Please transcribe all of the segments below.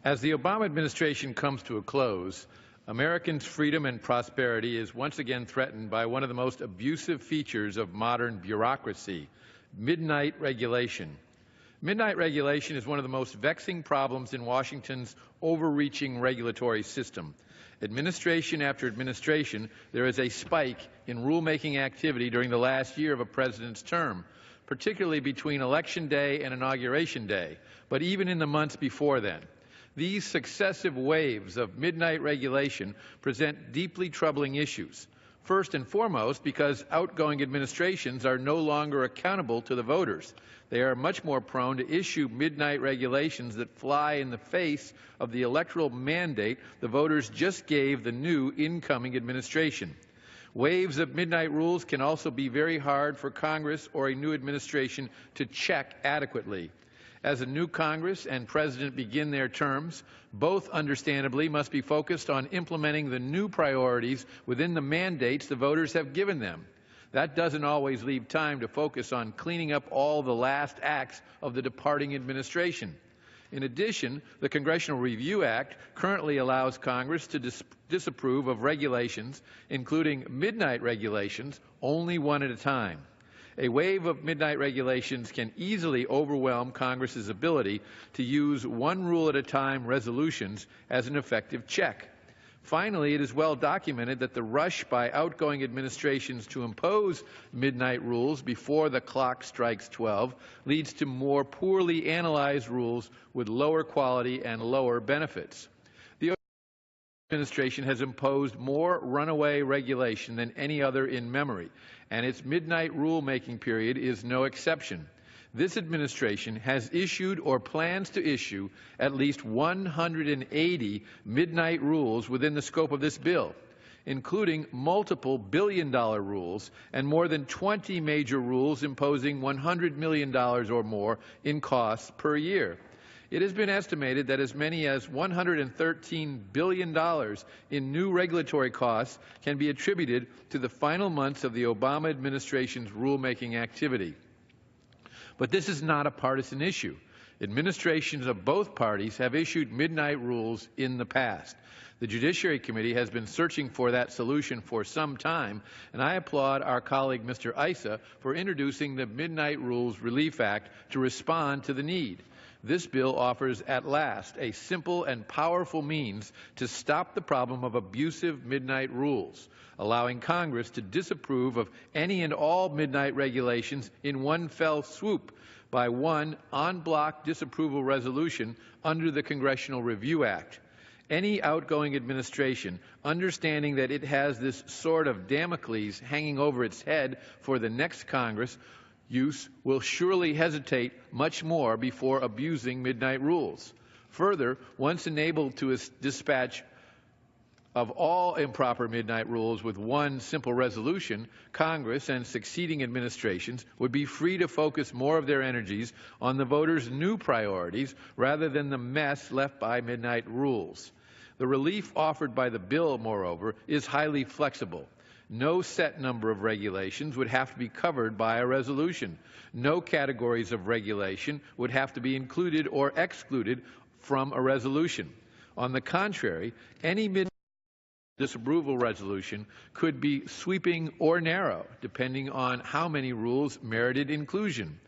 As the Obama administration comes to a close, Americans' freedom and prosperity is once again threatened by one of the most abusive features of modern bureaucracy, midnight regulation. Midnight regulation is one of the most vexing problems in Washington's overreaching regulatory system. Administration after administration, there is a spike in rulemaking activity during the last year of a president's term, particularly between Election Day and Inauguration Day, but even in the months before then. These successive waves of midnight regulation present deeply troubling issues. First and foremost, because outgoing administrations are no longer accountable to the voters. They are much more prone to issue midnight regulations that fly in the face of the electoral mandate the voters just gave the new incoming administration. Waves of midnight rules can also be very hard for Congress or a new administration to check adequately. As a new Congress and President begin their terms, both understandably must be focused on implementing the new priorities within the mandates the voters have given them. That doesn't always leave time to focus on cleaning up all the last acts of the departing administration. In addition, the Congressional Review Act currently allows Congress to disapprove of regulations, including midnight regulations, only one at a time. A wave of midnight regulations can easily overwhelm Congress's ability to use one rule at a time resolutions as an effective check. Finally, it is well documented that the rush by outgoing administrations to impose midnight rules before the clock strikes 12 leads to more poorly analyzed rules with lower quality and lower benefits. The administration has imposed more runaway regulation than any other in memory, and its midnight rulemaking period is no exception. This administration has issued or plans to issue at least 180 midnight rules within the scope of this bill, including multiple billion-dollar rules and more than 20 major rules imposing $100 million or more in costs per year. It has been estimated that as many as $113 billion in new regulatory costs can be attributed to the final months of the Obama administration's rulemaking activity. But this is not a partisan issue. Administrations of both parties have issued midnight rules in the past. The Judiciary Committee has been searching for that solution for some time, and I applaud our colleague Mr. Issa for introducing the Midnight Rules Relief Act to respond to the need. This bill offers at last a simple and powerful means to stop the problem of abusive midnight rules, allowing Congress to disapprove of any and all midnight regulations in one fell swoop by one en bloc disapproval resolution under the Congressional Review Act. Any outgoing administration, understanding that it has this sword of Damocles hanging over its head for the next Congress, will surely hesitate much more before abusing midnight rules. Further, once enabled to dispatch of all improper midnight rules with one simple resolution, Congress and succeeding administrations would be free to focus more of their energies on the voters' new priorities rather than the mess left by midnight rules. The relief offered by the bill, moreover, is highly flexible. No set number of regulations would have to be covered by a resolution. No categories of regulation would have to be included or excluded from a resolution. On the contrary, any midnight disapproval resolution could be sweeping or narrow, depending on how many rules merited inclusion.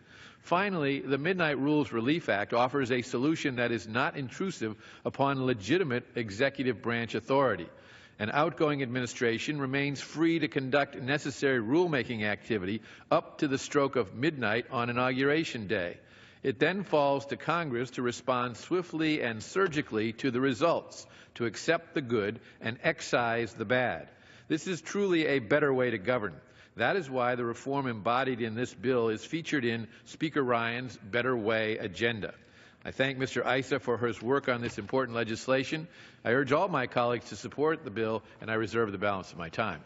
Finally, the Midnight Rules Relief Act offers a solution that is not intrusive upon legitimate executive branch authority. An outgoing administration remains free to conduct necessary rulemaking activity up to the stroke of midnight on Inauguration Day. It then falls to Congress to respond swiftly and surgically to the results, to accept the good and excise the bad. This is truly a better way to govern. That is why the reform embodied in this bill is featured in Speaker Ryan's Better Way agenda. I thank Mr. Issa for his work on this important legislation. I urge all my colleagues to support the bill, and I reserve the balance of my time.